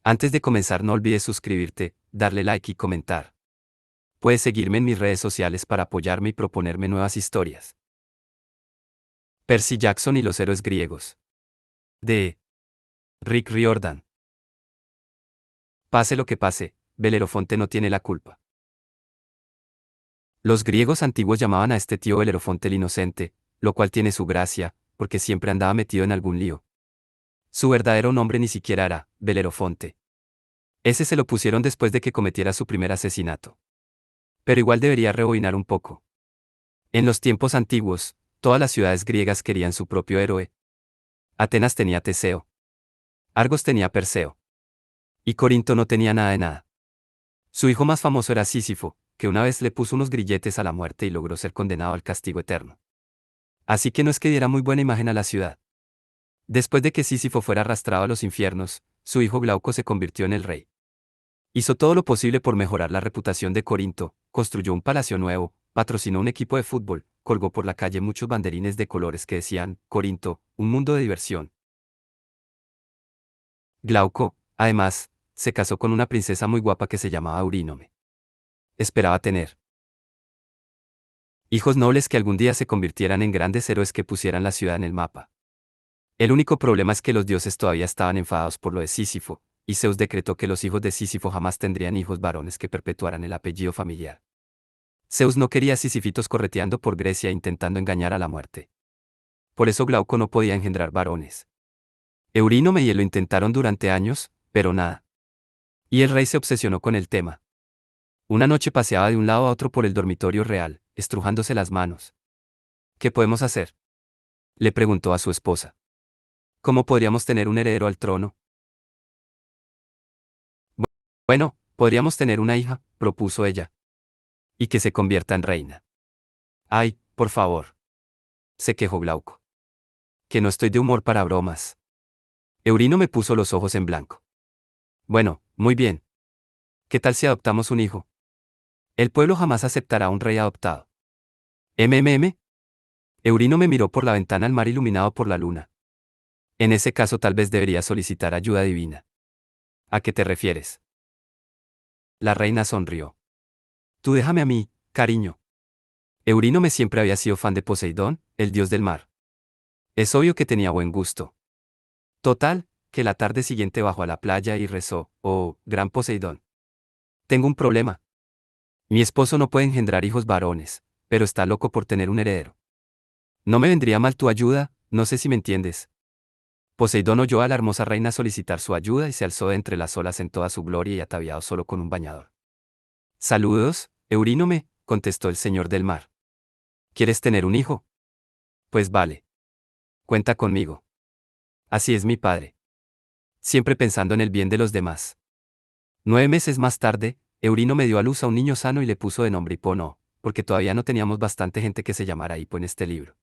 Antes de comenzar no olvides suscribirte, darle like y comentar. Puedes seguirme en mis redes sociales para apoyarme y proponerme nuevas historias. Percy Jackson y los héroes griegos. De Rick Riordan. Pase lo que pase, Belerofonte no tiene la culpa. Los griegos antiguos llamaban a este tío Belerofonte el inocente, lo cual tiene su gracia, porque siempre andaba metido en algún lío. Su verdadero nombre ni siquiera era Belerofonte. Ese se lo pusieron después de que cometiera su primer asesinato. Pero igual debería rebobinar un poco. En los tiempos antiguos, todas las ciudades griegas querían su propio héroe. Atenas tenía Teseo. Argos tenía Perseo. Y Corinto no tenía nada de nada. Su hijo más famoso era Sísifo, que una vez le puso unos grilletes a la muerte y logró ser condenado al castigo eterno. Así que no es que diera muy buena imagen a la ciudad. Después de que Sísifo fuera arrastrado a los infiernos, su hijo Glauco se convirtió en el rey. Hizo todo lo posible por mejorar la reputación de Corinto, construyó un palacio nuevo, patrocinó un equipo de fútbol, colgó por la calle muchos banderines de colores que decían, Corinto, un mundo de diversión. Glauco, además, se casó con una princesa muy guapa que se llamaba Eurínome. Esperaba tener hijos nobles que algún día se convirtieran en grandes héroes que pusieran la ciudad en el mapa. El único problema es que los dioses todavía estaban enfadados por lo de Sísifo, y Zeus decretó que los hijos de Sísifo jamás tendrían hijos varones que perpetuaran el apellido familiar. Zeus no quería sisifitos correteando por Grecia intentando engañar a la muerte. Por eso Glauco no podía engendrar varones. Eurínome y él lo intentaron durante años, pero nada. Y el rey se obsesionó con el tema. Una noche paseaba de un lado a otro por el dormitorio real, estrujándose las manos. ¿Qué podemos hacer?, le preguntó a su esposa. ¿Cómo podríamos tener un heredero al trono? Bueno, podríamos tener una hija, propuso ella. Y que se convierta en reina. Ay, por favor, se quejó Glauco. Que no estoy de humor para bromas. Eurínome puso los ojos en blanco. Bueno, muy bien. ¿Qué tal si adoptamos un hijo? El pueblo jamás aceptará a un rey adoptado. ¿MMM? Eurínome miró por la ventana al mar iluminado por la luna. En ese caso tal vez debería solicitar ayuda divina. ¿A qué te refieres? La reina sonrió. Tú déjame a mí, cariño. Eurínome siempre había sido fan de Poseidón, el dios del mar. Es obvio que tenía buen gusto. Total, que la tarde siguiente bajó a la playa y rezó, oh, gran Poseidón. Tengo un problema. Mi esposo no puede engendrar hijos varones, pero está loco por tener un heredero. No me vendría mal tu ayuda, no sé si me entiendes. Poseidón oyó a la hermosa reina solicitar su ayuda y se alzó de entre las olas en toda su gloria y ataviado solo con un bañador. Saludos, Eurínome, contestó el señor del mar. ¿Quieres tener un hijo? Pues vale. Cuenta conmigo. Así es mi padre. Siempre pensando en el bien de los demás. 9 meses más tarde, Eurínome dio a luz a un niño sano y le puso de nombre Hipo, porque todavía no teníamos bastante gente que se llamara Hipo en este libro.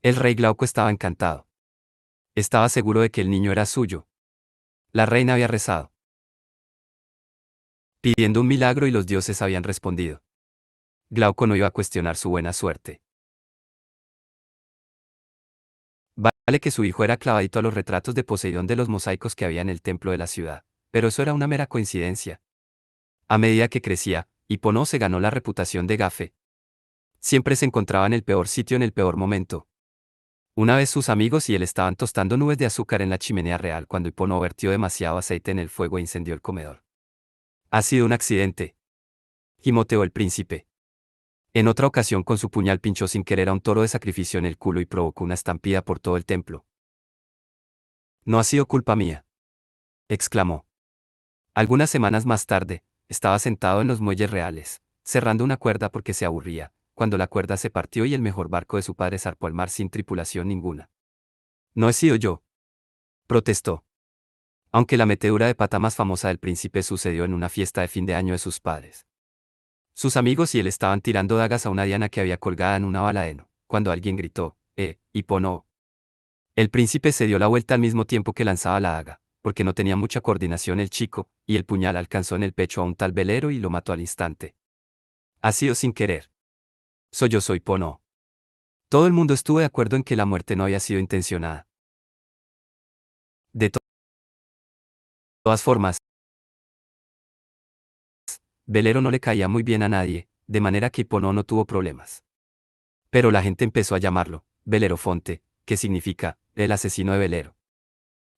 El rey Glauco estaba encantado. Estaba seguro de que el niño era suyo. La reina había rezado, pidiendo un milagro y los dioses habían respondido. Glauco no iba a cuestionar su buena suerte. Vale que su hijo era clavadito a los retratos de Poseidón de los mosaicos que había en el templo de la ciudad, pero eso era una mera coincidencia. A medida que crecía, Hipo se ganó la reputación de gafe. Siempre se encontraba en el peor sitio en el peor momento. Una vez sus amigos y él estaban tostando nubes de azúcar en la chimenea real cuando Hipo vertió demasiado aceite en el fuego e incendió el comedor. Ha sido un accidente, gimoteó el príncipe. En otra ocasión con su puñal pinchó sin querer a un toro de sacrificio en el culo y provocó una estampida por todo el templo. No ha sido culpa mía, exclamó. Algunas semanas más tarde, estaba sentado en los muelles reales, cerrando una cuerda porque se aburría, cuando la cuerda se partió y el mejor barco de su padre zarpó al mar sin tripulación ninguna. No he sido yo, protestó. Aunque la metedura de pata más famosa del príncipe sucedió en una fiesta de fin de año de sus padres. Sus amigos y él estaban tirando dagas a una diana que había colgada en una bala de heno, cuando alguien gritó, Hipo no. El príncipe se dio la vuelta al mismo tiempo que lanzaba la daga, porque no tenía mucha coordinación el chico, y el puñal alcanzó en el pecho a un tal velero y lo mató al instante. Ha sido sin querer. Sollozó Hipo no. Todo el mundo estuvo de acuerdo en que la muerte no había sido intencionada. De todas formas, Velero no le caía muy bien a nadie, de manera que Hippono no tuvo problemas. Pero la gente empezó a llamarlo Belerofonte, que significa el asesino de Velero.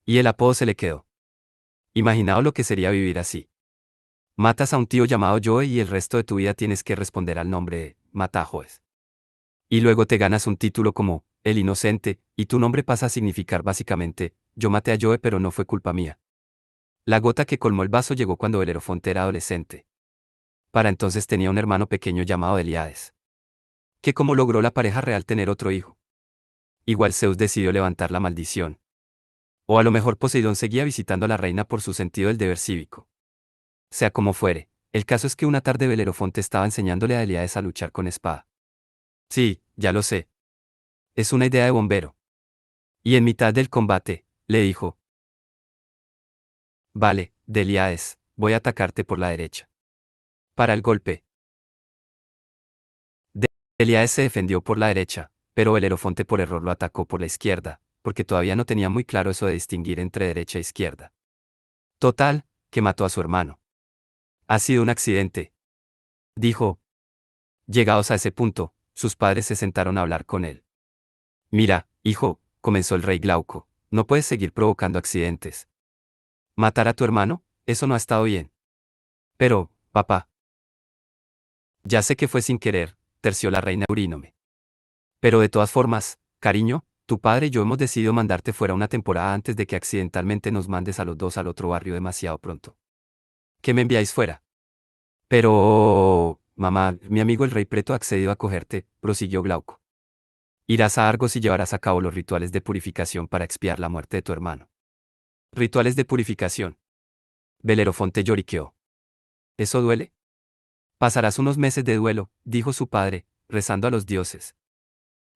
Y el apodo se le quedó. Imaginaos lo que sería vivir así. Matas a un tío llamado Joe y el resto de tu vida tienes que responder al nombre de Matajoes. Y luego te ganas un título como el inocente, y tu nombre pasa a significar básicamente, yo maté a Joe pero no fue culpa mía. La gota que colmó el vaso llegó cuando Belerofonte era adolescente. Para entonces tenía un hermano pequeño llamado Eliades. Que como logró la pareja real tener otro hijo. Igual Zeus decidió levantar la maldición. O a lo mejor Poseidón seguía visitando a la reina por su sentido del deber cívico. Sea como fuere, el caso es que una tarde Belerofonte estaba enseñándole a Eliades a luchar con espada. Sí, ya lo sé. Es una idea de bombero. Y en mitad del combate, le dijo: Vale, Eliades, voy a atacarte por la derecha. Para el golpe. Eliades se defendió por la derecha, pero Belerofonte por error lo atacó por la izquierda, porque todavía no tenía muy claro eso de distinguir entre derecha e izquierda. Total, que mató a su hermano. Ha sido un accidente, dijo. Llegados a ese punto, sus padres se sentaron a hablar con él. Mira, hijo, comenzó el rey Glauco, no puedes seguir provocando accidentes. ¿Matar a tu hermano? Eso no ha estado bien. Pero, papá. Ya sé que fue sin querer, terció la reina Eurínome. Pero de todas formas, cariño, tu padre y yo hemos decidido mandarte fuera una temporada antes de que accidentalmente nos mandes a los dos al otro barrio demasiado pronto. ¿Qué me enviáis fuera? Pero, mamá, mi amigo el rey Preto ha accedido a acogerte, prosiguió Glauco. Irás a Argos y llevarás a cabo los rituales de purificación para expiar la muerte de tu hermano. Rituales de purificación. Belerofonte lloriqueó. ¿Eso duele? Pasarás unos meses de duelo, dijo su padre, rezando a los dioses.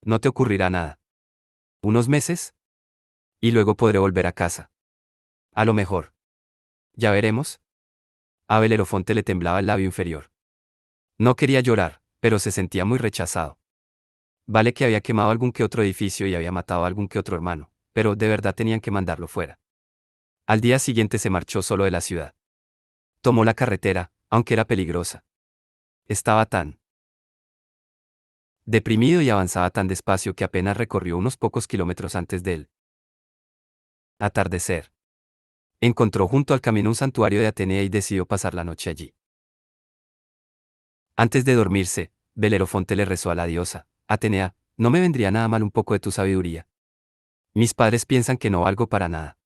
No te ocurrirá nada. ¿Unos meses? Y luego podré volver a casa. A lo mejor. Ya veremos. A Belerofonte le temblaba el labio inferior. No quería llorar, pero se sentía muy rechazado. Vale que había quemado algún que otro edificio y había matado a algún que otro hermano, pero de verdad tenían que mandarlo fuera. Al día siguiente se marchó solo de la ciudad. Tomó la carretera, aunque era peligrosa. Estaba tan deprimido y avanzaba tan despacio que apenas recorrió unos pocos kilómetros antes del atardecer. Encontró junto al camino un santuario de Atenea y decidió pasar la noche allí. Antes de dormirse, Belerofonte le rezó a la diosa: Atenea, no me vendría nada mal un poco de tu sabiduría. Mis padres piensan que no valgo para nada.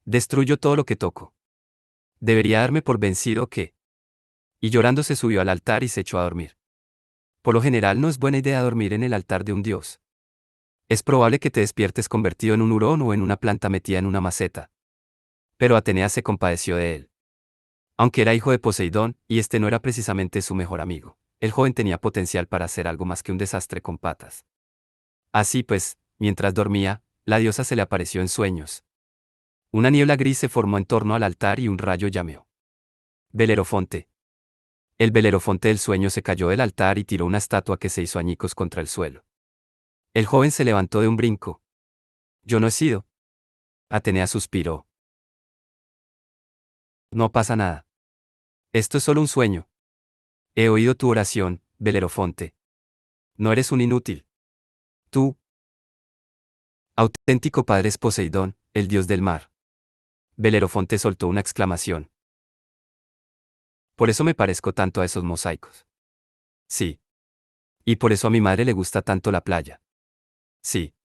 Destruyo todo lo que toco. ¿Debería darme por vencido o qué? Y llorando se subió al altar y se echó a dormir. Por lo general no es buena idea dormir en el altar de un dios. Es probable que te despiertes convertido en un hurón o en una planta metida en una maceta. Pero Atenea se compadeció de él. Aunque era hijo de Poseidón, y este no era precisamente su mejor amigo, el joven tenía potencial para hacer algo más que un desastre con patas. Así pues, mientras dormía, la diosa se le apareció en sueños. Una niebla gris se formó en torno al altar y un rayo llameó. Belerofonte. El Belerofonte del sueño se cayó del altar y tiró una estatua que se hizo añicos contra el suelo. El joven se levantó de un brinco. Yo no he sido. Atenea suspiró. No pasa nada. Esto es solo un sueño. He oído tu oración, Belerofonte. No eres un inútil. Tú, auténtico padre es Poseidón, el dios del mar. Belerofonte soltó una exclamación. Por eso me parezco tanto a esos mosaicos. Sí. Y por eso a mi madre le gusta tanto la playa. Sí.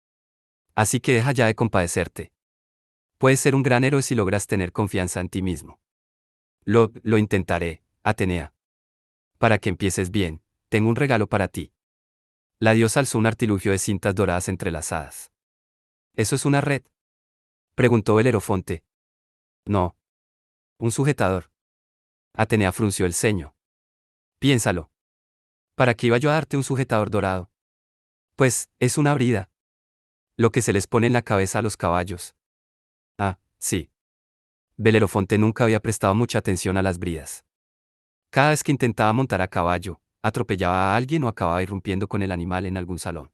Así que deja ya de compadecerte. Puedes ser un gran héroe si logras tener confianza en ti mismo. Lo intentaré, Atenea. Para que empieces bien, tengo un regalo para ti. La diosa alzó un artilugio de cintas doradas entrelazadas. ¿Eso es una red? Preguntó Belerofonte. No. Un sujetador. Atenea frunció el ceño. Piénsalo. ¿Para qué iba yo a darte un sujetador dorado? Pues, es una brida. Lo que se les pone en la cabeza a los caballos. Ah, sí. Belerofonte nunca había prestado mucha atención a las bridas. Cada vez que intentaba montar a caballo, atropellaba a alguien o acababa irrumpiendo con el animal en algún salón.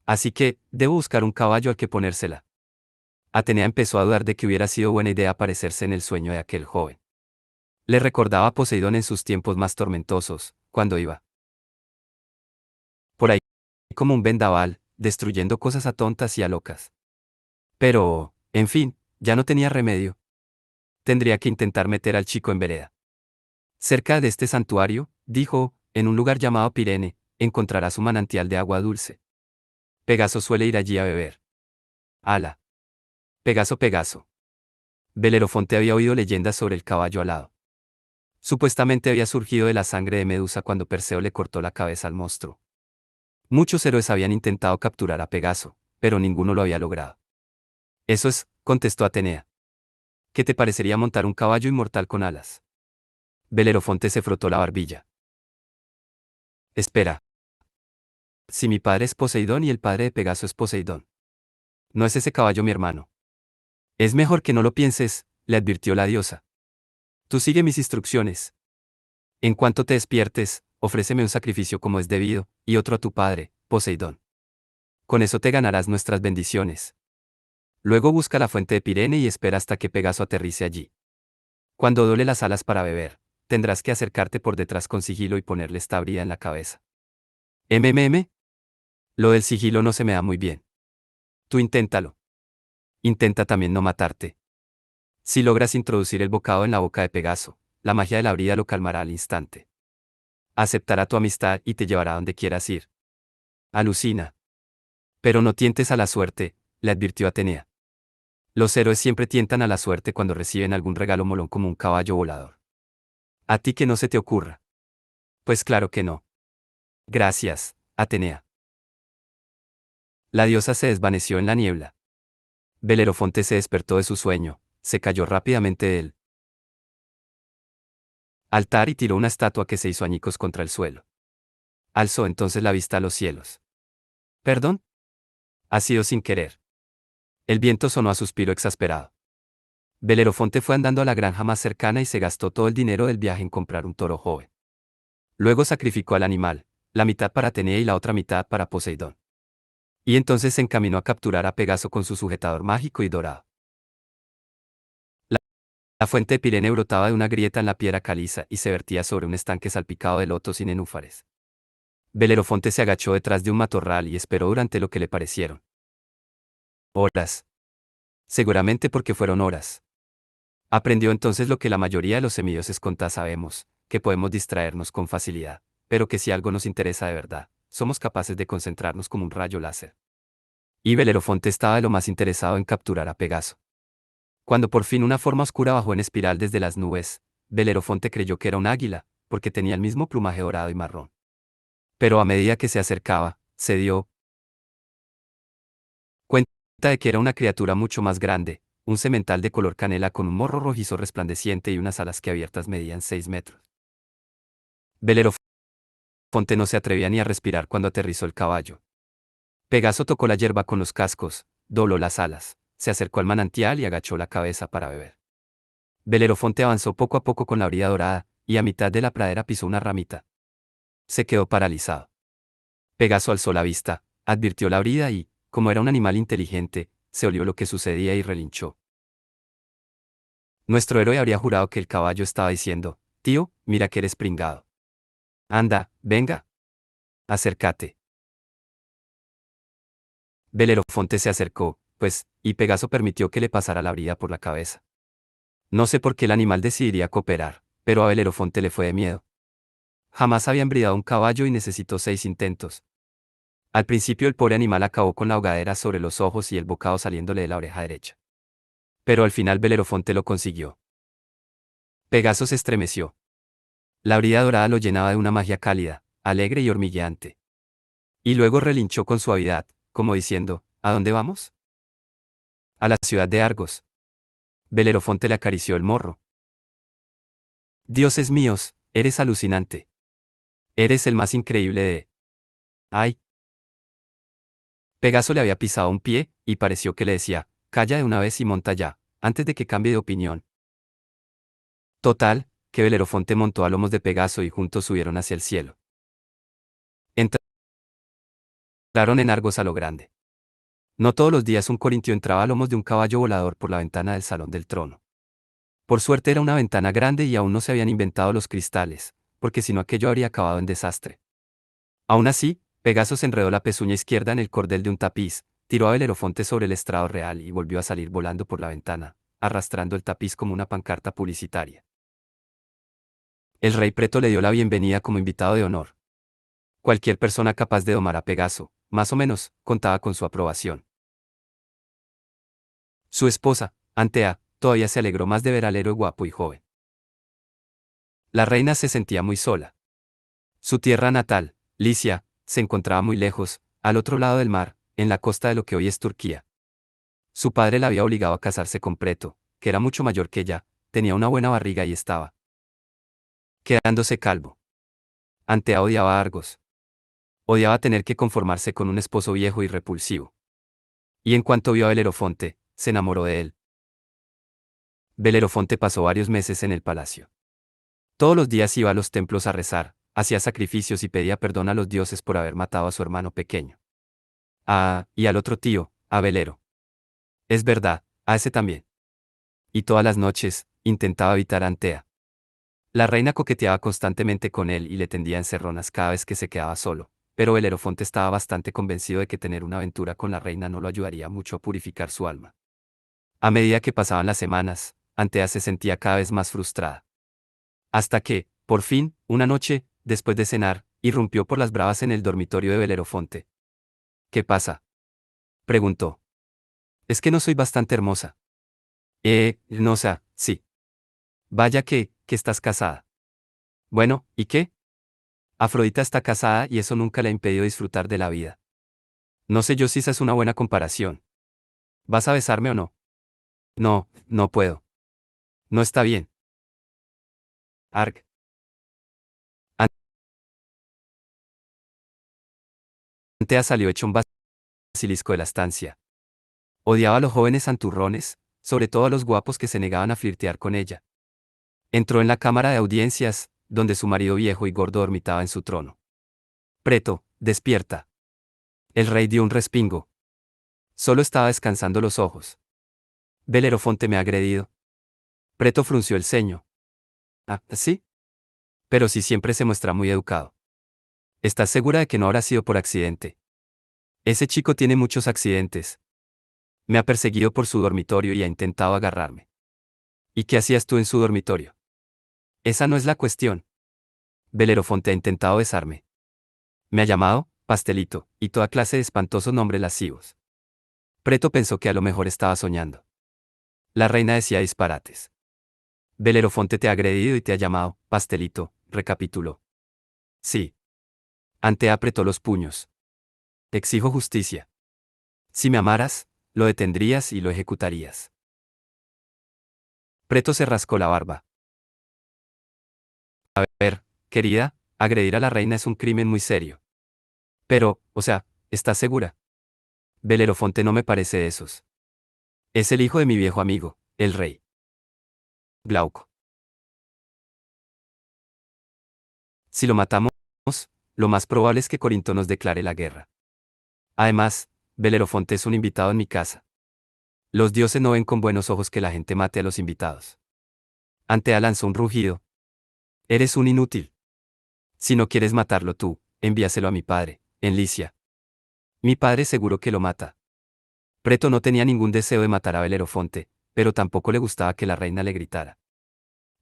Así que, debo buscar un caballo al que ponérsela. Atenea empezó a dudar de que hubiera sido buena idea aparecerse en el sueño de aquel joven. Le recordaba a Poseidón en sus tiempos más tormentosos, cuando iba por ahí como un vendaval, destruyendo cosas a tontas y a locas. Pero, en fin, ya no tenía remedio. Tendría que intentar meter al chico en vereda. Cerca de este santuario, dijo, en un lugar llamado Pirene, encontrarás un manantial de agua dulce. Pegaso suele ir allí a beber. Ala. Pegaso, Pegaso. Belerofonte había oído leyendas sobre el caballo alado. Supuestamente había surgido de la sangre de Medusa cuando Perseo le cortó la cabeza al monstruo. Muchos héroes habían intentado capturar a Pegaso, pero ninguno lo había logrado. Eso es, contestó Atenea. ¿Qué te parecería montar un caballo inmortal con alas? Belerofonte se frotó la barbilla. Espera. Si mi padre es Poseidón y el padre de Pegaso es Poseidón. No es ese caballo mi hermano. Es mejor que no lo pienses, le advirtió la diosa. Tú sigue mis instrucciones. En cuanto te despiertes, ofréceme un sacrificio como es debido, y otro a tu padre, Poseidón. Con eso te ganarás nuestras bendiciones. Luego busca la fuente de Pirene y espera hasta que Pegaso aterrice allí. Cuando doble las alas para beber, tendrás que acercarte por detrás con sigilo y ponerle esta brida en la cabeza. MMM. Lo del sigilo no se me da muy bien. Tú inténtalo. Intenta también no matarte. Si logras introducir el bocado en la boca de Pegaso, la magia de la brida lo calmará al instante. Aceptará tu amistad y te llevará donde quieras ir. Alucina. Pero no tientes a la suerte, le advirtió Atenea. Los héroes siempre tientan a la suerte cuando reciben algún regalo molón como un caballo volador. ¿A ti que no se te ocurra? Pues claro que no. Gracias, Atenea. La diosa se desvaneció en la niebla. Belerofonte se despertó de su sueño, se cayó rápidamente de él. Altar y tiró una estatua que se hizo añicos contra el suelo. Alzó entonces la vista a los cielos. ¿Perdón? Ha sido sin querer. El viento sonó a suspiro exasperado. Belerofonte fue andando a la granja más cercana y se gastó todo el dinero del viaje en comprar un toro joven. Luego sacrificó al animal, la mitad para Atenea y la otra mitad para Poseidón. Y entonces se encaminó a capturar a Pegaso con su sujetador mágico y dorado. La fuente de Pirene brotaba de una grieta en la piedra caliza y se vertía sobre un estanque salpicado de lotos y nenúfares. Belerofonte se agachó detrás de un matorral y esperó durante lo que le parecieron horas. Seguramente porque fueron horas. Aprendió entonces lo que la mayoría de los semidioses conta sabemos, que podemos distraernos con facilidad, pero que si algo nos interesa de verdad, somos capaces de concentrarnos como un rayo láser. Y Belerofonte estaba de lo más interesado en capturar a Pegaso. Cuando por fin una forma oscura bajó en espiral desde las nubes, Belerofonte creyó que era un águila, porque tenía el mismo plumaje dorado y marrón. Pero a medida que se acercaba, se dio cuenta de que era una criatura mucho más grande, un semental de color canela con un morro rojizo resplandeciente y unas alas que abiertas medían 6 metros. Belerofonte no se atrevía ni a respirar cuando aterrizó el caballo. Pegaso tocó la hierba con los cascos, dobló las alas, se acercó al manantial y agachó la cabeza para beber. Belerofonte avanzó poco a poco con la brida dorada, y a mitad de la pradera pisó una ramita. Se quedó paralizado. Pegaso alzó la vista, advirtió la brida y, como era un animal inteligente, se olió lo que sucedía y relinchó. Nuestro héroe habría jurado que el caballo estaba diciendo, tío, mira que eres pringado. Anda, venga. Acércate. Belerofonte se acercó, pues, y Pegaso permitió que le pasara la brida por la cabeza. No sé por qué el animal decidiría cooperar, pero a Belerofonte le fue de miedo. Jamás había embridado un caballo y necesitó 6 intentos. Al principio el pobre animal acabó con la ahogadera sobre los ojos y el bocado saliéndole de la oreja derecha. Pero al final Belerofonte lo consiguió. Pegaso se estremeció. La brida dorada lo llenaba de una magia cálida, alegre y hormigueante. Y luego relinchó con suavidad, como diciendo, ¿a dónde vamos? A la ciudad de Argos. Belerofonte le acarició el morro. Dioses míos, eres alucinante. Eres el más increíble de... ¡Ay! Pegaso le había pisado un pie, y pareció que le decía, calla de una vez y monta ya, antes de que cambie de opinión. Total, que Belerofonte montó a lomos de Pegaso y juntos subieron hacia el cielo. Entraron en Argos a lo grande. No todos los días un corintio entraba a lomos de un caballo volador por la ventana del salón del trono. Por suerte era una ventana grande y aún no se habían inventado los cristales, porque si no aquello habría acabado en desastre. Aún así, Pegaso se enredó la pezuña izquierda en el cordel de un tapiz, tiró a Belerofonte sobre el estrado real y volvió a salir volando por la ventana, arrastrando el tapiz como una pancarta publicitaria. El rey Preto le dio la bienvenida como invitado de honor. Cualquier persona capaz de domar a Pegaso, más o menos, contaba con su aprobación. Su esposa, Antea, todavía se alegró más de ver al héroe guapo y joven. La reina se sentía muy sola. Su tierra natal, Licia, se encontraba muy lejos, al otro lado del mar, en la costa de lo que hoy es Turquía. Su padre la había obligado a casarse con Preto, que era mucho mayor que ella, tenía una buena barriga y estaba quedándose calvo. Antea odiaba a Argos. Odiaba tener que conformarse con un esposo viejo y repulsivo. Y en cuanto vio a Belerofonte, se enamoró de él. Belerofonte pasó varios meses en el palacio. Todos los días iba a los templos a rezar, hacía sacrificios y pedía perdón a los dioses por haber matado a su hermano pequeño. Ah, y al otro tío, a Belero. Es verdad, a ese también. Y todas las noches, intentaba evitar a Antea. La reina coqueteaba constantemente con él y le tendía encerronas cada vez que se quedaba solo, pero Belerofonte estaba bastante convencido de que tener una aventura con la reina no lo ayudaría mucho a purificar su alma. A medida que pasaban las semanas, Antea se sentía cada vez más frustrada. Hasta que, por fin, una noche, después de cenar, irrumpió por las bravas en el dormitorio de Belerofonte. ¿Qué pasa?, preguntó. Es que no soy bastante hermosa. No sé, sí. Vaya que estás casada. Bueno, ¿y qué? Afrodita está casada y eso nunca le ha impedido disfrutar de la vida. No sé yo si esa es una buena comparación. ¿Vas a besarme o no? No, no puedo. No está bien. Arg. Antea salió hecho un basilisco de la estancia. Odiaba a los jóvenes santurrones, sobre todo a los guapos que se negaban a flirtear con ella. Entró en la cámara de audiencias, donde su marido viejo y gordo dormitaba en su trono. Preto, despierta. El rey dio un respingo. Solo estaba descansando los ojos. Belerofonte me ha agredido. Preto frunció el ceño. Ah, ¿sí? Pero si siempre se muestra muy educado. ¿Estás segura de que no habrá sido por accidente? Ese chico tiene muchos accidentes. Me ha perseguido por su dormitorio y ha intentado agarrarme. ¿Y qué hacías tú en su dormitorio? Esa no es la cuestión. Belerofonte ha intentado besarme. Me ha llamado, pastelito, y toda clase de espantosos nombres lascivos. Preto pensó que a lo mejor estaba soñando. La reina decía disparates. Belerofonte te ha agredido y te ha llamado, pastelito, recapituló. Sí. Antea apretó los puños. Exijo justicia. Si me amaras, lo detendrías y lo ejecutarías. Preto se rascó la barba. A ver, querida, agredir a la reina es un crimen muy serio. Pero, o sea, ¿estás segura? Belerofonte no me parece de esos. Es el hijo de mi viejo amigo, el rey Glauco. Si lo matamos, lo más probable es que Corinto nos declare la guerra. Además, Belerofonte es un invitado en mi casa. Los dioses no ven con buenos ojos que la gente mate a los invitados. Antea lanzó un rugido. Eres un inútil. Si no quieres matarlo tú, envíaselo a mi padre, en Licia. Mi padre seguro que lo mata. Preto no tenía ningún deseo de matar a Belerofonte, pero tampoco le gustaba que la reina le gritara.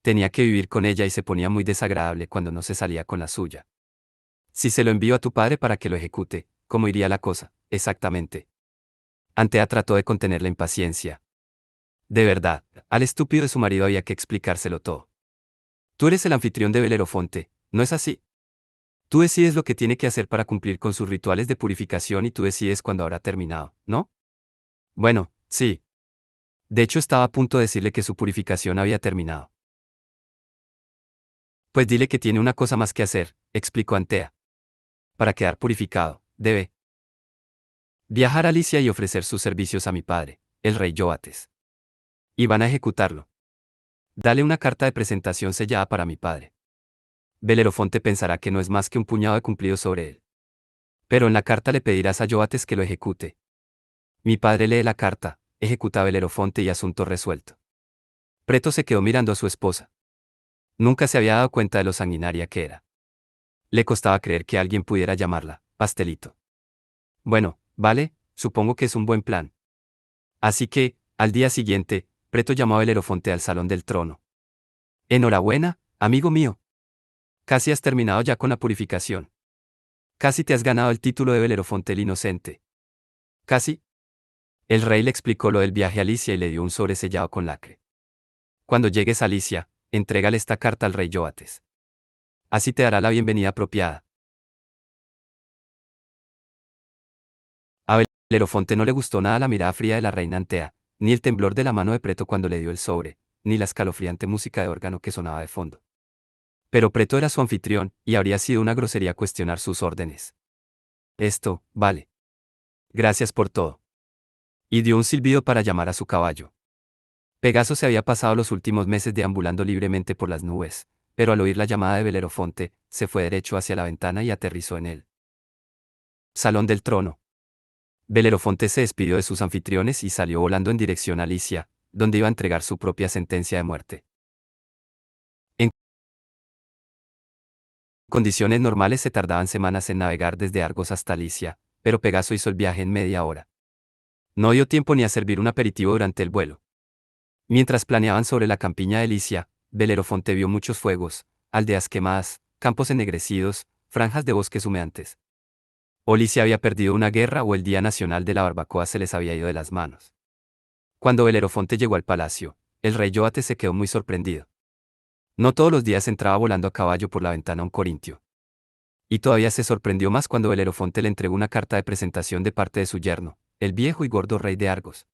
Tenía que vivir con ella y se ponía muy desagradable cuando no se salía con la suya. Si se lo envío a tu padre para que lo ejecute, ¿cómo iría la cosa, exactamente? Antea trató de contener la impaciencia. De verdad, al estúpido de su marido había que explicárselo todo. Tú eres el anfitrión de Belerofonte, ¿no es así? Tú decides lo que tiene que hacer para cumplir con sus rituales de purificación y tú decides cuándo habrá terminado, ¿no? Bueno, sí. De hecho estaba a punto de decirle que su purificación había terminado. Pues dile que tiene una cosa más que hacer, explicó Antea. Para quedar purificado, debe viajar a Alicia y ofrecer sus servicios a mi padre, el rey Yoates. Y van a ejecutarlo. Dale una carta de presentación sellada para mi padre. Belerofonte pensará que no es más que un puñado de cumplidos sobre él. Pero en la carta le pedirás a Yoates que lo ejecute. Mi padre lee la carta, ejecuta Belerofonte y asunto resuelto. Preto se quedó mirando a su esposa. Nunca se había dado cuenta de lo sanguinaria que era. Le costaba creer que alguien pudiera llamarla pastelito. Bueno, vale, supongo que es un buen plan. Así que, al día siguiente, Preto llamó a Belerofonte al salón del trono. Enhorabuena, amigo mío. Casi has terminado ya con la purificación. Casi te has ganado el título de Belerofonte el Inocente. Casi. El rey le explicó lo del viaje a Alicia y le dio un sobre sellado con lacre. Cuando llegues a Alicia, entrégale esta carta al rey Yoates. Así te dará la bienvenida apropiada. A Belerofonte no le gustó nada la mirada fría de la reina Antea, ni el temblor de la mano de Preto cuando le dio el sobre, ni la escalofriante música de órgano que sonaba de fondo. Pero Preto era su anfitrión, y habría sido una grosería cuestionar sus órdenes. Esto, vale. Gracias por todo. Y dio un silbido para llamar a su caballo. Pegaso se había pasado los últimos meses deambulando libremente por las nubes, pero al oír la llamada de Belerofonte, se fue derecho hacia la ventana y aterrizó en él. Salón del trono. Belerofonte se despidió de sus anfitriones y salió volando en dirección a Alicia, donde iba a entregar su propia sentencia de muerte. En condiciones normales se tardaban semanas en navegar desde Argos hasta Alicia, pero Pegaso hizo el viaje en media hora. No dio tiempo ni a servir un aperitivo durante el vuelo. Mientras planeaban sobre la campiña de Alicia, Belerofonte vio muchos fuegos, aldeas quemadas, campos ennegrecidos, franjas de bosques humeantes. Alicia había perdido una guerra o el Día Nacional de la Barbacoa se les había ido de las manos. Cuando Belerofonte llegó al palacio, el rey Yoates se quedó muy sorprendido. No todos los días entraba volando a caballo por la ventana un corintio. Y todavía se sorprendió más cuando Belerofonte le entregó una carta de presentación de parte de su yerno, el viejo y gordo rey de Argos.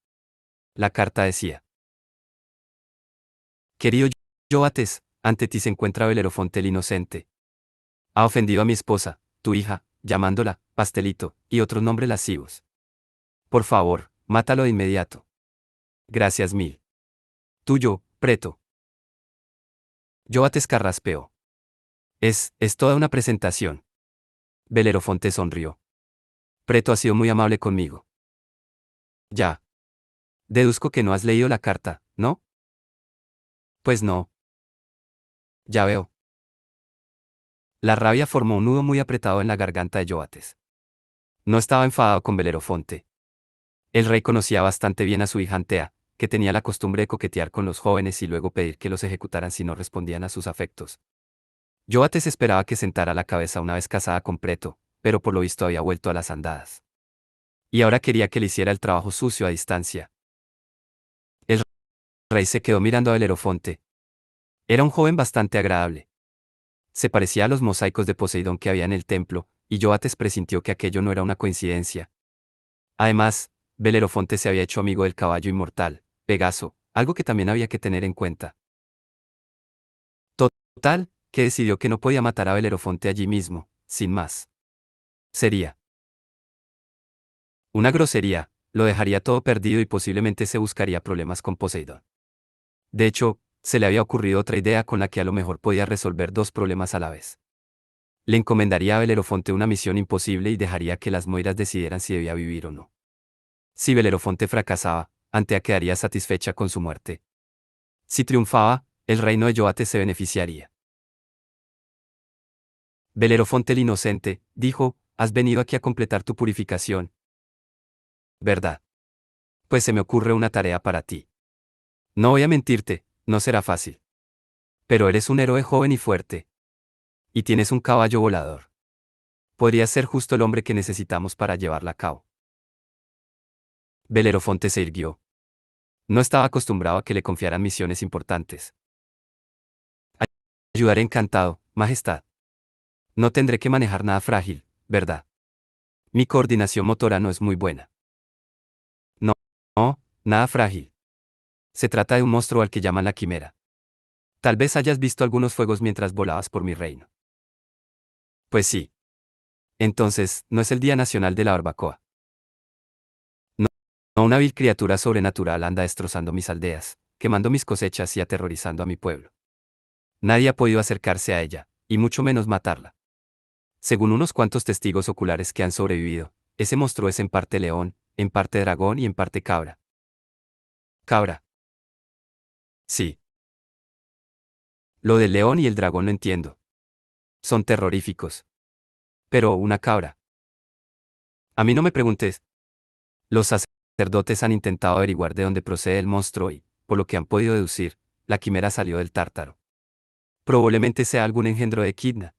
La carta decía: Querido Yoates, ante ti se encuentra Belerofonte el Inocente. Ha ofendido a mi esposa, tu hija, llamándola pastelito y otros nombres lascivos. Por favor, mátalo de inmediato. Gracias mil. Tuyo, Preto. Yoates carraspeó. Es toda una presentación. Belerofonte sonrió. Preto ha sido muy amable conmigo. Ya. Deduzco que no has leído la carta, ¿no? Pues no. Ya veo. La rabia formó un nudo muy apretado en la garganta de Yoates. No estaba enfadado con Belerofonte. El rey conocía bastante bien a su hija Antea, que tenía la costumbre de coquetear con los jóvenes y luego pedir que los ejecutaran si no respondían a sus afectos. Yoates esperaba que sentara la cabeza una vez casada con Preto, pero por lo visto había vuelto a las andadas. Y ahora quería que le hiciera el trabajo sucio a distancia. El rey se quedó mirando a Belerofonte. Era un joven bastante agradable. Se parecía a los mosaicos de Poseidón que había en el templo, y Yoates presintió que aquello no era una coincidencia. Además, Belerofonte se había hecho amigo del caballo inmortal, Pegaso, algo que también había que tener en cuenta. Total, que decidió que no podía matar a Belerofonte allí mismo, sin más. Sería una grosería, lo dejaría todo perdido y posiblemente se buscaría problemas con Poseidón. De hecho, se le había ocurrido otra idea con la que a lo mejor podía resolver dos problemas a la vez. Le encomendaría a Belerofonte una misión imposible y dejaría que las Moiras decidieran si debía vivir o no. Si Belerofonte fracasaba, Antea quedaría satisfecha con su muerte. Si triunfaba, el reino de Yoates se beneficiaría. Belerofonte el Inocente, dijo, has venido aquí a completar tu purificación. ¿Verdad? Pues se me ocurre una tarea para ti. No voy a mentirte, no será fácil. Pero eres un héroe joven y fuerte. Y tienes un caballo volador. Podrías ser justo el hombre que necesitamos para llevarla a cabo. Belerofonte se irguió. No estaba acostumbrado a que le confiaran misiones importantes. Ayudaré encantado, Majestad. No tendré que manejar nada frágil, ¿verdad? Mi coordinación motora no es muy buena. No, no, nada frágil. Se trata de un monstruo al que llaman la quimera. Tal vez hayas visto algunos fuegos mientras volabas por mi reino. Pues sí. Entonces, no es el Día Nacional de la Barbacoa. No, no una vil criatura sobrenatural anda destrozando mis aldeas, quemando mis cosechas y aterrorizando a mi pueblo. Nadie ha podido acercarse a ella, y mucho menos matarla. Según unos cuantos testigos oculares que han sobrevivido, ese monstruo es en parte león, en parte dragón y en parte cabra. Cabra. Sí. Lo del león y el dragón lo entiendo. Son terroríficos. Pero una cabra. A mí no me preguntes. Los sacerdotes han intentado averiguar de dónde procede el monstruo y, por lo que han podido deducir, la quimera salió del tártaro. Probablemente sea algún engendro de Echidna.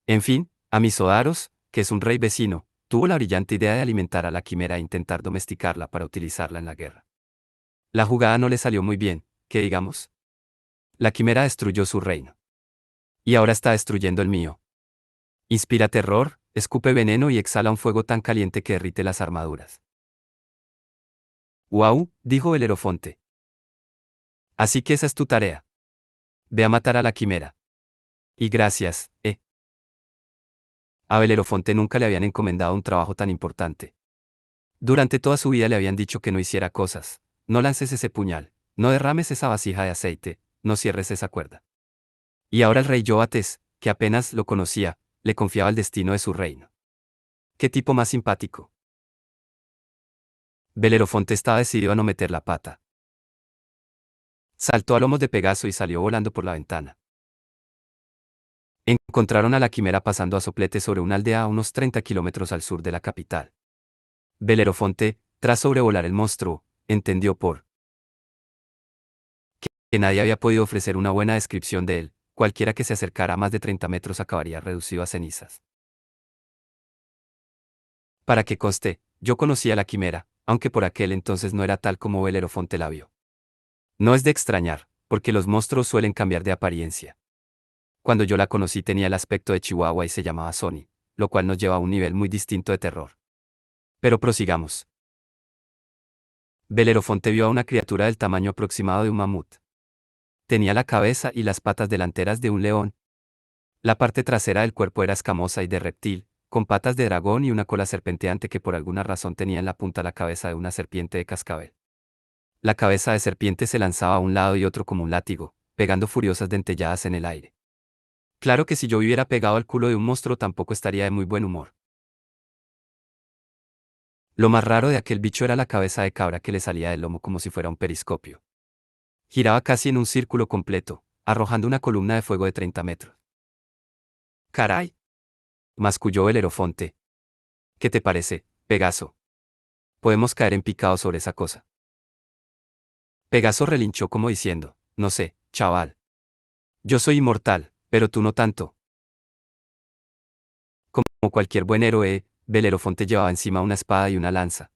En fin, Amisodaros, que es un rey vecino, tuvo la brillante idea de alimentar a la quimera e intentar domesticarla para utilizarla en la guerra. La jugada no le salió muy bien, que digamos. La quimera destruyó su reino. Y ahora está destruyendo el mío. Inspira terror, escupe veneno y exhala un fuego tan caliente que derrite las armaduras. «Guau», dijo Belerofonte. Así que esa es tu tarea. Ve a matar a la quimera. Y gracias, A Belerofonte nunca le habían encomendado un trabajo tan importante. Durante toda su vida le habían dicho que no hiciera cosas. No lances ese puñal, no derrames esa vasija de aceite, no cierres esa cuerda. Y ahora el rey Yoates, que apenas lo conocía, le confiaba el destino de su reino. ¡Qué tipo más simpático! Belerofonte estaba decidido a no meter la pata. Saltó a lomos de Pegaso y salió volando por la ventana. Encontraron a la quimera pasando a soplete sobre una aldea a unos 30 kilómetros al sur de la capital. Belerofonte, tras sobrevolar el monstruo, entendió por que nadie había podido ofrecer una buena descripción de él, cualquiera que se acercara a más de 30 metros acabaría reducido a cenizas. Para que conste, yo conocía a la quimera, aunque por aquel entonces no era tal como Belerofonte la vio. No es de extrañar, porque los monstruos suelen cambiar de apariencia. Cuando yo la conocí tenía el aspecto de Chihuahua y se llamaba Sony, lo cual nos lleva a un nivel muy distinto de terror. Pero prosigamos. Belerofonte vio a una criatura del tamaño aproximado de un mamut. Tenía la cabeza y las patas delanteras de un león. La parte trasera del cuerpo era escamosa y de reptil, con patas de dragón y una cola serpenteante que por alguna razón tenía en la punta la cabeza de una serpiente de cascabel. La cabeza de serpiente se lanzaba a un lado y otro como un látigo, pegando furiosas dentelladas en el aire. Claro que si yo hubiera pegado al culo de un monstruo tampoco estaría de muy buen humor. Lo más raro de aquel bicho era la cabeza de cabra que le salía del lomo como si fuera un periscopio. Giraba casi en un círculo completo, arrojando una columna de fuego de 30 metros. ¡Caray!, masculló Belerofonte. ¿Qué te parece, Pegaso? Podemos caer en picado sobre esa cosa. Pegaso relinchó como diciendo, no sé, chaval. Yo soy inmortal, pero tú no tanto. Como cualquier buen héroe, Belerofonte llevaba encima una espada y una lanza.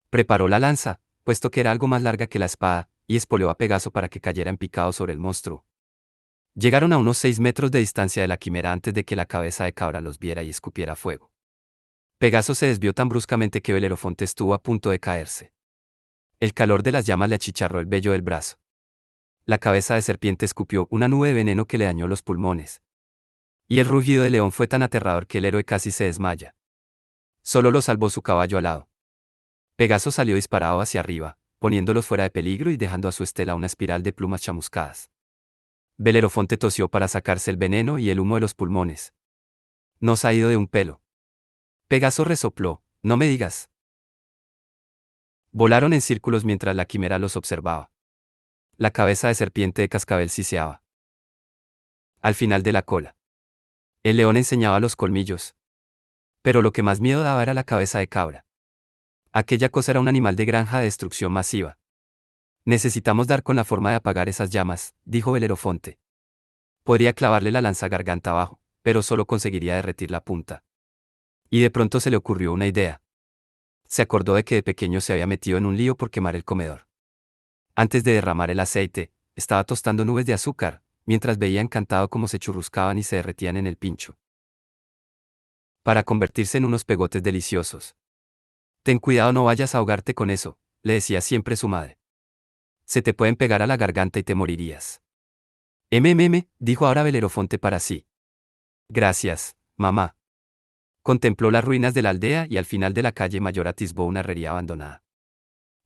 Preparó la lanza, puesto que era algo más larga que la espada, y espoleó a Pegaso para que cayera en picado sobre el monstruo. Llegaron a unos 6 metros de distancia de la quimera antes de que la cabeza de cabra los viera y escupiera fuego. Pegaso se desvió tan bruscamente que Belerofonte estuvo a punto de caerse. El calor de las llamas le achicharró el vello del brazo. La cabeza de serpiente escupió una nube de veneno que le dañó los pulmones. Y el rugido de león fue tan aterrador que el héroe casi se desmaya. Solo lo salvó su caballo alado. Pegaso salió disparado hacia arriba, poniéndolos fuera de peligro y dejando a su estela una espiral de plumas chamuscadas. Belerofonte tosió para sacarse el veneno y el humo de los pulmones. Nos ha ido de un pelo. Pegaso resopló, no me digas. Volaron en círculos mientras la quimera los observaba. La cabeza de serpiente de cascabel siseaba. Al final de la cola. El león enseñaba los colmillos. Pero lo que más miedo daba era la cabeza de cabra. Aquella cosa era un animal de granja de destrucción masiva. Necesitamos dar con la forma de apagar esas llamas, dijo Belerofonte. Podría clavarle la lanza garganta abajo, pero solo conseguiría derretir la punta. Y de pronto se le ocurrió una idea. Se acordó de que de pequeño se había metido en un lío por quemar el comedor. Antes de derramar el aceite, estaba tostando nubes de azúcar, mientras veía encantado cómo se churruscaban y se derretían en el pincho. Para convertirse en unos pegotes deliciosos. Ten cuidado, no vayas a ahogarte con eso, le decía siempre su madre. Se te pueden pegar a la garganta y te morirías. Dijo ahora Belerofonte para sí. Gracias, mamá. Contempló las ruinas de la aldea y al final de la calle mayor atisbó una herrería abandonada.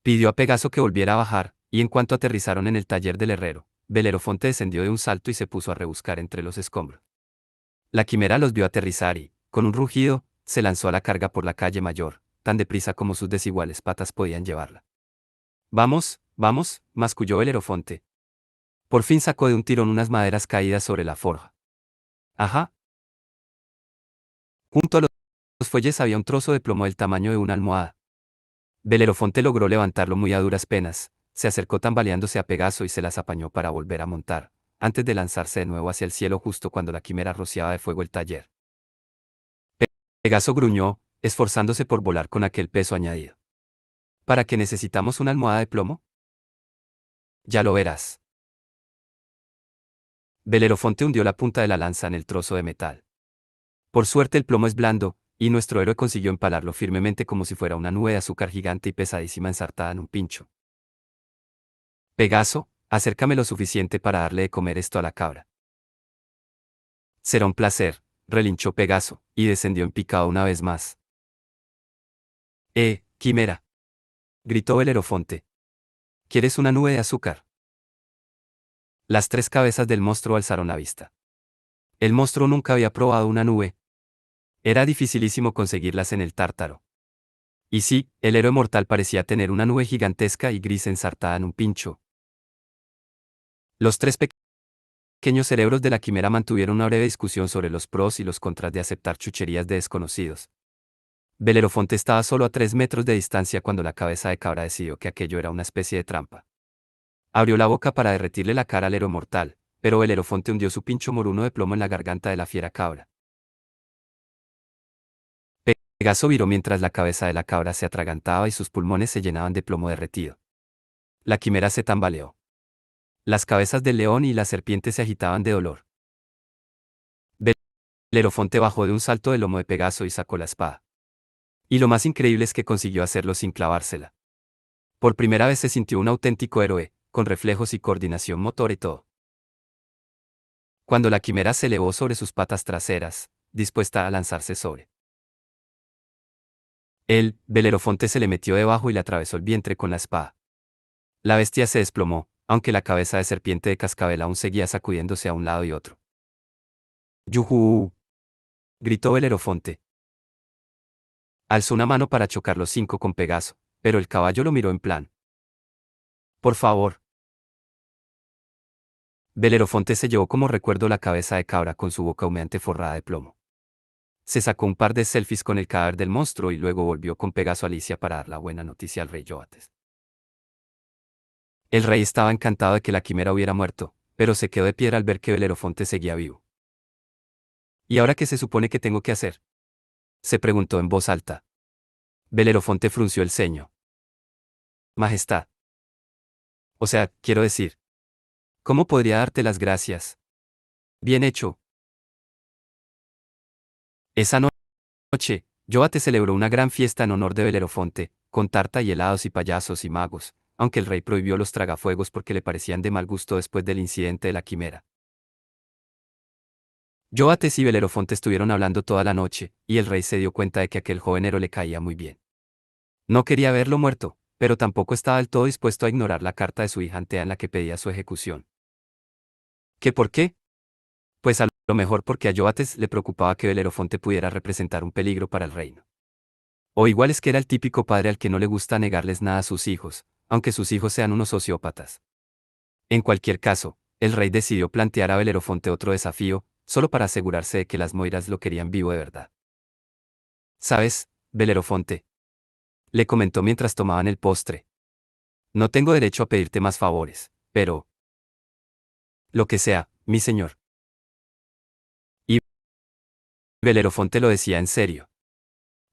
Pidió a Pegaso que volviera a bajar, y en cuanto aterrizaron en el taller del herrero, Belerofonte descendió de un salto y se puso a rebuscar entre los escombros. La quimera los vio aterrizar y, con un rugido, se lanzó a la carga por la calle mayor, tan deprisa como sus desiguales patas podían llevarla. Vamos, vamos, masculló Belerofonte. Por fin sacó de un tirón unas maderas caídas sobre la forja. Ajá. Junto a los fuelles había un trozo de plomo del tamaño de una almohada. Belerofonte logró levantarlo muy a duras penas, se acercó tambaleándose a Pegaso y se las apañó para volver a montar, antes de lanzarse de nuevo hacia el cielo justo cuando la quimera rociaba de fuego el taller. Pegaso gruñó, esforzándose por volar con aquel peso añadido. ¿Para qué necesitamos una almohada de plomo? Ya lo verás. Belerofonte hundió la punta de la lanza en el trozo de metal. Por suerte el plomo es blando, y nuestro héroe consiguió empalarlo firmemente como si fuera una nube de azúcar gigante y pesadísima ensartada en un pincho. Pegaso, acércame lo suficiente para darle de comer esto a la cabra. Será un placer, relinchó Pegaso, y descendió en picado una vez más. Quimera, gritó Belerofonte. ¿Quieres una nube de azúcar? Las tres cabezas del monstruo alzaron la vista. El monstruo nunca había probado una nube. Era dificilísimo conseguirlas en el Tártaro. Y sí, el héroe mortal parecía tener una nube gigantesca y gris ensartada en un pincho. Los tres pequeños cerebros de la quimera mantuvieron una breve discusión sobre los pros y los contras de aceptar chucherías de desconocidos. Belerofonte estaba solo a 3 metros de distancia cuando la cabeza de cabra decidió que aquello era una especie de trampa. Abrió la boca para derretirle la cara al héroe mortal, pero Belerofonte hundió su pincho moruno de plomo en la garganta de la fiera cabra. Pegaso viró mientras la cabeza de la cabra se atragantaba y sus pulmones se llenaban de plomo derretido. La quimera se tambaleó. Las cabezas del león y la serpiente se agitaban de dolor. Belerofonte bajó de un salto del lomo de Pegaso y sacó la espada. Y lo más increíble es que consiguió hacerlo sin clavársela. Por primera vez se sintió un auténtico héroe, con reflejos y coordinación motor y todo. Cuando la quimera se elevó sobre sus patas traseras, dispuesta a lanzarse sobre él, Belerofonte se le metió debajo y le atravesó el vientre con la espada. La bestia se desplomó, aunque la cabeza de serpiente de cascabel aún seguía sacudiéndose a un lado y otro. ¡Yujú! Gritó Belerofonte. Alzó una mano para chocar los 5 con Pegaso, pero el caballo lo miró en plan. Por favor. Belerofonte se llevó como recuerdo la cabeza de cabra con su boca humeante forrada de plomo. Se sacó un par de selfies con el cadáver del monstruo y luego volvió con Pegaso a Alicia para dar la buena noticia al rey Yoates. El rey estaba encantado de que la quimera hubiera muerto, pero se quedó de piedra al ver que Belerofonte seguía vivo. ¿Y ahora qué se supone que tengo que hacer?, se preguntó en voz alta. Belerofonte frunció el ceño. Majestad. O sea, quiero decir. ¿Cómo podría darte las gracias? Bien hecho. Esa noche, Yoate celebró una gran fiesta en honor de Belerofonte, con tarta y helados y payasos y magos, aunque el rey prohibió los tragafuegos porque le parecían de mal gusto después del incidente de la quimera. Yoates y Belerofonte estuvieron hablando toda la noche, y el rey se dio cuenta de que aquel joven héroe le caía muy bien. No quería verlo muerto, pero tampoco estaba del todo dispuesto a ignorar la carta de su hija Antea en la que pedía su ejecución. ¿Qué por qué? Pues a lo mejor porque a Yoates le preocupaba que Belerofonte pudiera representar un peligro para el reino. O igual es que era el típico padre al que no le gusta negarles nada a sus hijos, aunque sus hijos sean unos sociópatas. En cualquier caso, el rey decidió plantear a Belerofonte otro desafío, solo para asegurarse de que las moiras lo querían vivo de verdad. ¿Sabes, Belerofonte?, le comentó mientras tomaban el postre. No tengo derecho a pedirte más favores, pero... lo que sea, mi señor. Y Belerofonte lo decía en serio.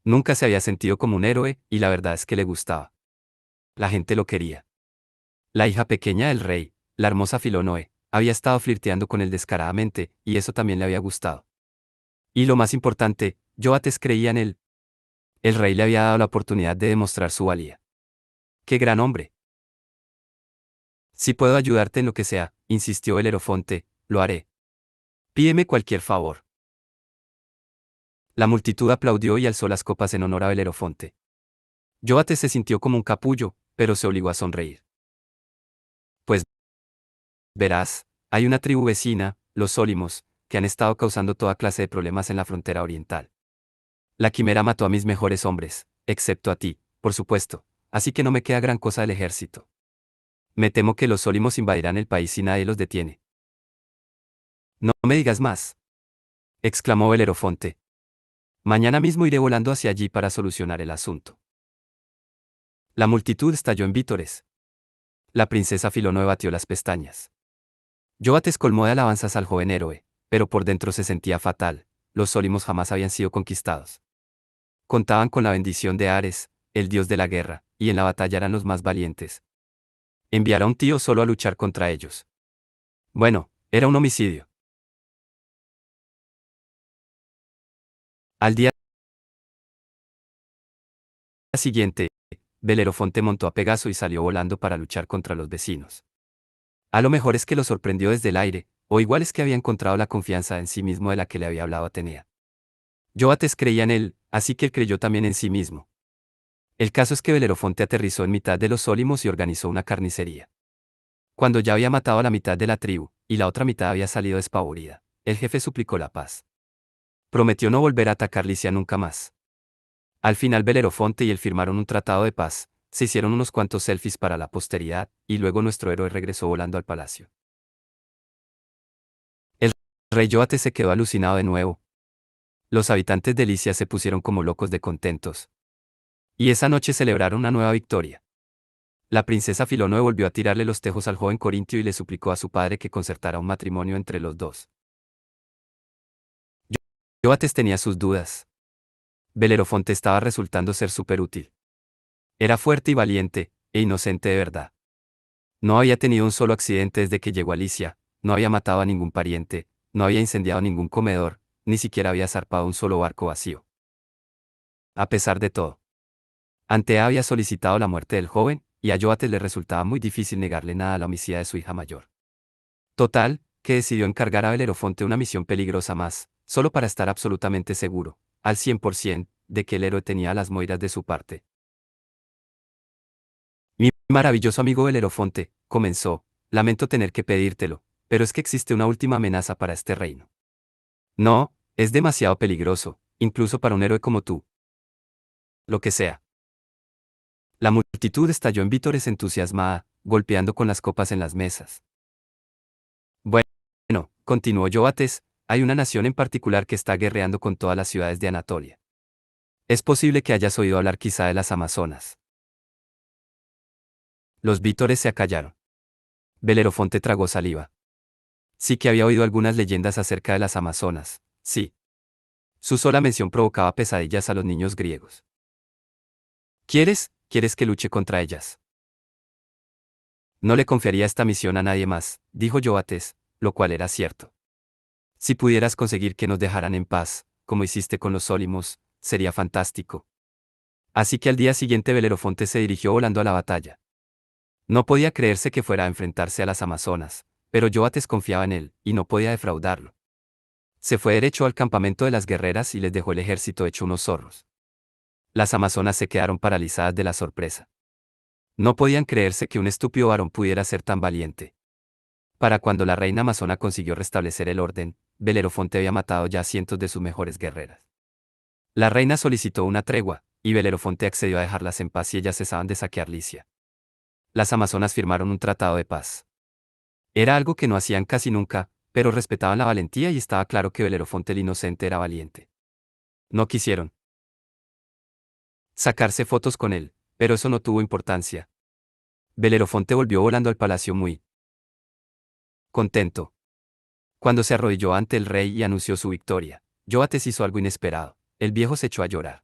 Nunca se había sentido como un héroe, y la verdad es que le gustaba. La gente lo quería. La hija pequeña del rey, la hermosa Filonoe, había estado flirteando con él descaradamente, y eso también le había gustado. Y lo más importante, Yoates creía en él. El rey le había dado la oportunidad de demostrar su valía. ¡Qué gran hombre! Si puedo ayudarte en lo que sea, insistió Belerofonte, lo haré. Pídeme cualquier favor. La multitud aplaudió y alzó las copas en honor a Belerofonte. Yoates se sintió como un capullo, pero se obligó a sonreír. Pues verás, hay una tribu vecina, los Sólimos, que han estado causando toda clase de problemas en la frontera oriental. La quimera mató a mis mejores hombres, excepto a ti, por supuesto, así que no me queda gran cosa del ejército. Me temo que los Sólimos invadirán el país si nadie los detiene. No me digas más, exclamó Belerofonte. Mañana mismo iré volando hacia allí para solucionar el asunto. La multitud estalló en vítores. La princesa Filonoe batió las pestañas. Yoates colmó de alabanzas al joven héroe, pero por dentro se sentía fatal. Los Sólimos jamás habían sido conquistados. Contaban con la bendición de Ares, el dios de la guerra, y en la batalla eran los más valientes. Enviar a un tío solo a luchar contra ellos. Bueno, era un homicidio. Al día siguiente, Belerofonte montó a Pegaso y salió volando para luchar contra los vecinos. A lo mejor es que lo sorprendió desde el aire, o igual es que había encontrado la confianza en sí mismo de la que le había hablado Atenea. Yoates creía en él, así que él creyó también en sí mismo. El caso es que Belerofonte aterrizó en mitad de los Sólimos y organizó una carnicería. Cuando ya había matado a la mitad de la tribu, y la otra mitad había salido despavorida, el jefe suplicó la paz. Prometió no volver a atacar Licia nunca más. Al final Belerofonte y él firmaron un tratado de paz, se hicieron unos cuantos selfies para la posteridad, y luego nuestro héroe regresó volando al palacio. El rey Yoate se quedó alucinado de nuevo. Los habitantes de Licia se pusieron como locos de contentos. Y esa noche celebraron una nueva victoria. La princesa Filonoe volvió a tirarle los tejos al joven corintio y le suplicó a su padre que concertara un matrimonio entre los dos. Yoates tenía sus dudas. Belerofonte estaba resultando ser súper útil. Era fuerte y valiente, e inocente de verdad. No había tenido un solo accidente desde que llegó a Licia, no había matado a ningún pariente, no había incendiado ningún comedor, ni siquiera había zarpado un solo barco vacío. A pesar de todo, Antea había solicitado la muerte del joven, y a Yoates le resultaba muy difícil negarle nada a la homicida de su hija mayor. Total, que decidió encargar a Belerofonte una misión peligrosa más, solo para estar absolutamente seguro, al 100%, de que el héroe tenía a las Moiras de su parte. Mi maravilloso amigo Belerofonte, comenzó, lamento tener que pedírtelo, pero es que existe una última amenaza para este reino. No, es demasiado peligroso, incluso para un héroe como tú. Lo que sea. La multitud estalló en vítores entusiasmada, golpeando con las copas en las mesas. Bueno, continuó Yoates, hay una nación en particular que está guerreando con todas las ciudades de Anatolia. Es posible que hayas oído hablar quizá de las Amazonas. Los vítores se acallaron. Belerofonte tragó saliva. Sí que había oído algunas leyendas acerca de las Amazonas, sí. Su sola mención provocaba pesadillas a los niños griegos. ¿Quieres que luche contra ellas? No le confiaría esta misión a nadie más, dijo Yoates, lo cual era cierto. Si pudieras conseguir que nos dejaran en paz, como hiciste con los Sólimos, sería fantástico. Así que al día siguiente Belerofonte se dirigió volando a la batalla. No podía creerse que fuera a enfrentarse a las Amazonas, pero Yoates confiaba en él, y no podía defraudarlo. Se fue derecho al campamento de las guerreras y les dejó el ejército hecho unos zorros. Las Amazonas se quedaron paralizadas de la sorpresa. No podían creerse que un estúpido varón pudiera ser tan valiente. Para cuando la reina amazona consiguió restablecer el orden, Belerofonte había matado ya a cientos de sus mejores guerreras. La reina solicitó una tregua, y Belerofonte accedió a dejarlas en paz y ellas cesaban de saquear Licia. Las amazonas firmaron un tratado de paz. Era algo que no hacían casi nunca, pero respetaban la valentía y estaba claro que Belerofonte el inocente era valiente. No quisieron sacarse fotos con él, pero eso no tuvo importancia. Belerofonte volvió volando al palacio muy contento. Cuando se arrodilló ante el rey y anunció su victoria, Yoates hizo algo inesperado. El viejo se echó a llorar.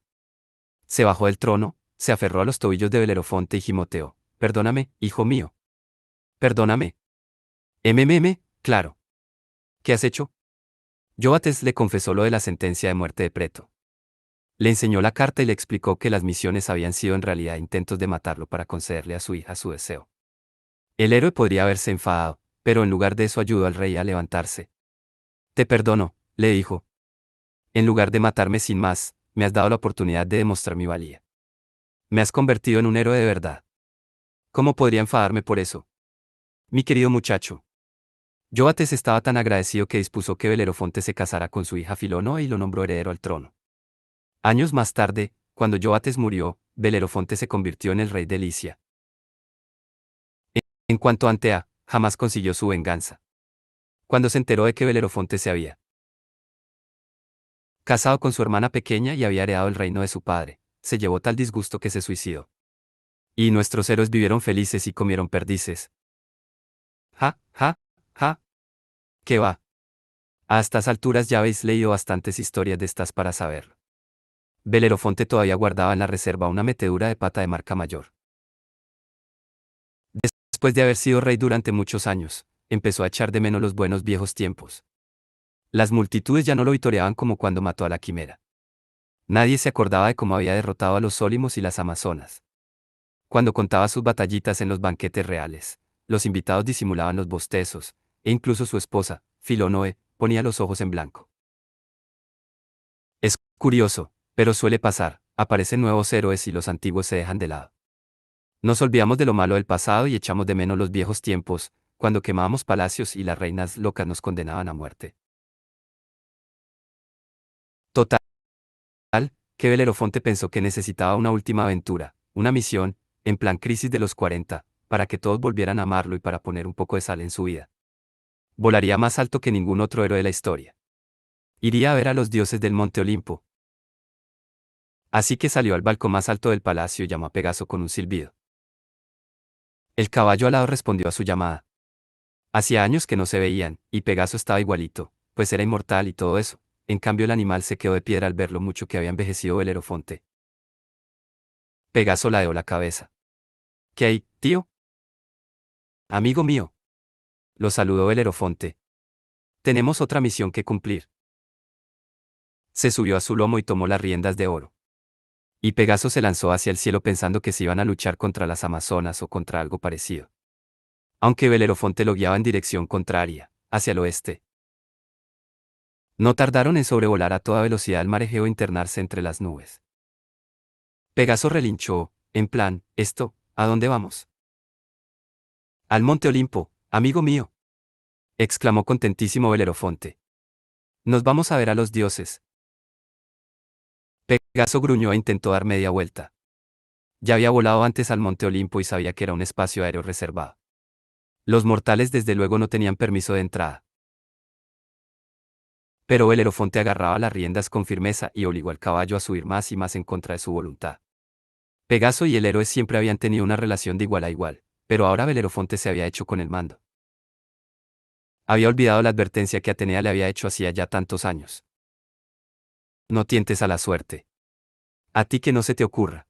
Se bajó del trono, se aferró a los tobillos de Belerofonte y gimoteó. Perdóname, hijo mío. Perdóname. Claro. ¿Qué has hecho? Yoates le confesó lo de la sentencia de muerte de Preto. Le enseñó la carta y le explicó que las misiones habían sido en realidad intentos de matarlo para concederle a su hija su deseo. El héroe podría haberse enfadado, pero en lugar de eso ayudó al rey a levantarse. Te perdono, le dijo. En lugar de matarme sin más, me has dado la oportunidad de demostrar mi valía. Me has convertido en un héroe de verdad. ¿Cómo podría enfadarme por eso? Mi querido muchacho. Yoates estaba tan agradecido que dispuso que Belerofonte se casara con su hija Filonoe y lo nombró heredero al trono. Años más tarde, cuando Iobates murió, Belerofonte se convirtió en el rey de Licia. En cuanto a Antea, jamás consiguió su venganza. Cuando se enteró de que Belerofonte se había casado con su hermana pequeña y había heredado el reino de su padre, se llevó tal disgusto que se suicidó. Y nuestros héroes vivieron felices y comieron perdices. Ja, ja, ja. ¿Qué va? A estas alturas ya habéis leído bastantes historias de estas para saberlo. Belerofonte todavía guardaba en la reserva una metedura de pata de marca mayor. Después de haber sido rey durante muchos años, empezó a echar de menos los buenos viejos tiempos. Las multitudes ya no lo vitoreaban como cuando mató a la quimera. Nadie se acordaba de cómo había derrotado a los Sólimos y las Amazonas. Cuando contaba sus batallitas en los banquetes reales, los invitados disimulaban los bostezos, e incluso su esposa, Filónoe, ponía los ojos en blanco. Es curioso, pero suele pasar, aparecen nuevos héroes y los antiguos se dejan de lado. Nos olvidamos de lo malo del pasado y echamos de menos los viejos tiempos, cuando quemábamos palacios y las reinas locas nos condenaban a muerte. Total, que Belerofonte pensó que necesitaba una última aventura, una misión, en plan crisis de los 40, para que todos volvieran a amarlo y para poner un poco de sal en su vida. Volaría más alto que ningún otro héroe de la historia. Iría a ver a los dioses del Monte Olimpo. Así que salió al balcón más alto del palacio y llamó a Pegaso con un silbido. El caballo alado respondió a su llamada. Hacía años que no se veían, y Pegaso estaba igualito, pues era inmortal y todo eso. En cambio el animal se quedó de piedra al ver lo mucho que había envejecido Belerofonte. Pegaso ladeó la cabeza. ¿Qué hay, tío? Amigo mío. Lo saludó Belerofonte. Tenemos otra misión que cumplir. Se subió a su lomo y tomó las riendas de oro. Y Pegaso se lanzó hacia el cielo pensando que se iban a luchar contra las Amazonas o contra algo parecido. Aunque Belerofonte lo guiaba en dirección contraria, hacia el oeste. No tardaron en sobrevolar a toda velocidad el mar Egeo e internarse entre las nubes. Pegaso relinchó, en plan, ¿a dónde vamos? Al Monte Olimpo, amigo mío, exclamó contentísimo Belerofonte. Nos vamos a ver a los dioses. Pegaso gruñó e intentó dar media vuelta. Ya había volado antes al Monte Olimpo y sabía que era un espacio aéreo reservado. Los mortales desde luego no tenían permiso de entrada. Pero Belerofonte agarraba las riendas con firmeza y obligó al caballo a subir más y más en contra de su voluntad. Pegaso y el héroe siempre habían tenido una relación de igual a igual, pero ahora Belerofonte se había hecho con el mando. Había olvidado la advertencia que Atenea le había hecho hacía ya tantos años. No tientes a la suerte. A ti que no se te ocurra.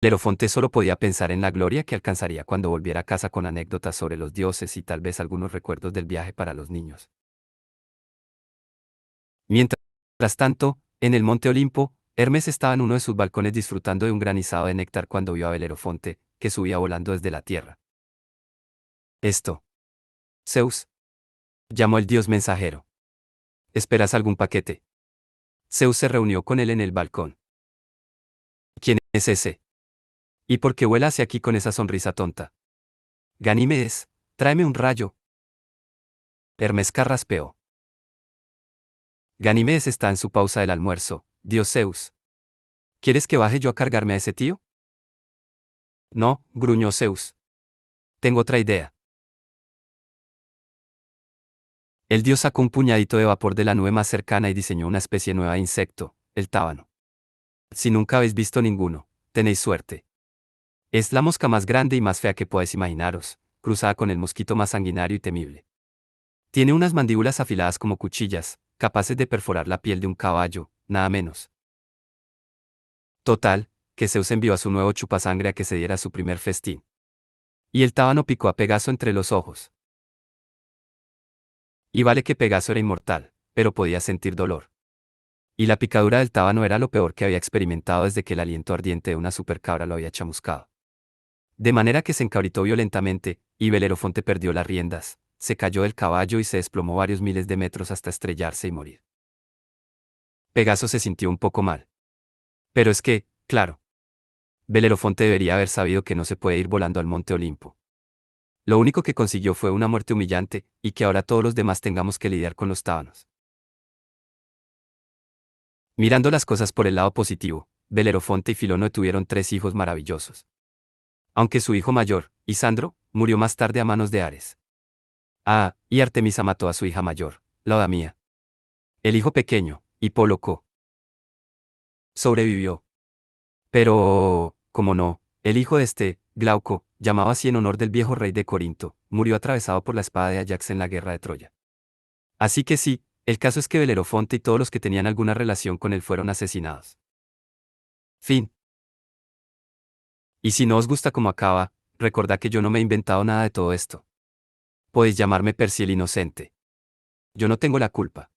Belerofonte solo podía pensar en la gloria que alcanzaría cuando volviera a casa con anécdotas sobre los dioses y tal vez algunos recuerdos del viaje para los niños. Mientras tanto, en el Monte Olimpo, Hermes estaba en uno de sus balcones disfrutando de un granizado de néctar cuando vio a Belerofonte, que subía volando desde la tierra. Esto. Zeus. Llamó el dios mensajero. ¿Esperas algún paquete? Zeus se reunió con él en el balcón. ¿Quién es ese? ¿Y por qué vuela hacia aquí con esa sonrisa tonta? Ganímedes, tráeme un rayo. Hermes carraspeó. Ganímedes está en su pausa del almuerzo, dios Zeus. ¿Quieres que baje yo a cargarme a ese tío? No, gruñó Zeus. Tengo otra idea. El dios sacó un puñadito de vapor de la nube más cercana y diseñó una especie nueva de insecto, el tábano. Si nunca habéis visto ninguno, tenéis suerte. Es la mosca más grande y más fea que podáis imaginaros, cruzada con el mosquito más sanguinario y temible. Tiene unas mandíbulas afiladas como cuchillas, capaces de perforar la piel de un caballo, nada menos. Total, que Zeus envió a su nuevo chupasangre a que se diera su primer festín. Y el tábano picó a Pegaso entre los ojos. Y vale que Pegaso era inmortal, pero podía sentir dolor. Y la picadura del tábano era lo peor que había experimentado desde que el aliento ardiente de una supercabra lo había chamuscado. De manera que se encabritó violentamente, y Belerofonte perdió las riendas, se cayó del caballo y se desplomó varios miles de metros hasta estrellarse y morir. Pegaso se sintió un poco mal. Pero es que, claro, Belerofonte debería haber sabido que no se puede ir volando al Monte Olimpo. Lo único que consiguió fue una muerte humillante, y que ahora todos los demás tengamos que lidiar con los tábanos. Mirando las cosas por el lado positivo, Belerofonte y Filono tuvieron 3 hijos maravillosos. Aunque su hijo mayor, Isandro, murió más tarde a manos de Ares. Y Artemisa mató a su hija mayor, Laodamía. El hijo pequeño, Hipóloco, sobrevivió. Pero, como no, el hijo de este, Glauco, llamado así en honor del viejo rey de Corinto, murió atravesado por la espada de Ajax en la guerra de Troya. Así que sí, el caso es que Belerofonte y todos los que tenían alguna relación con él fueron asesinados. Fin. Y si no os gusta cómo acaba, recordad que yo no me he inventado nada de todo esto. Podéis llamarme Percy el Inocente. Yo no tengo la culpa.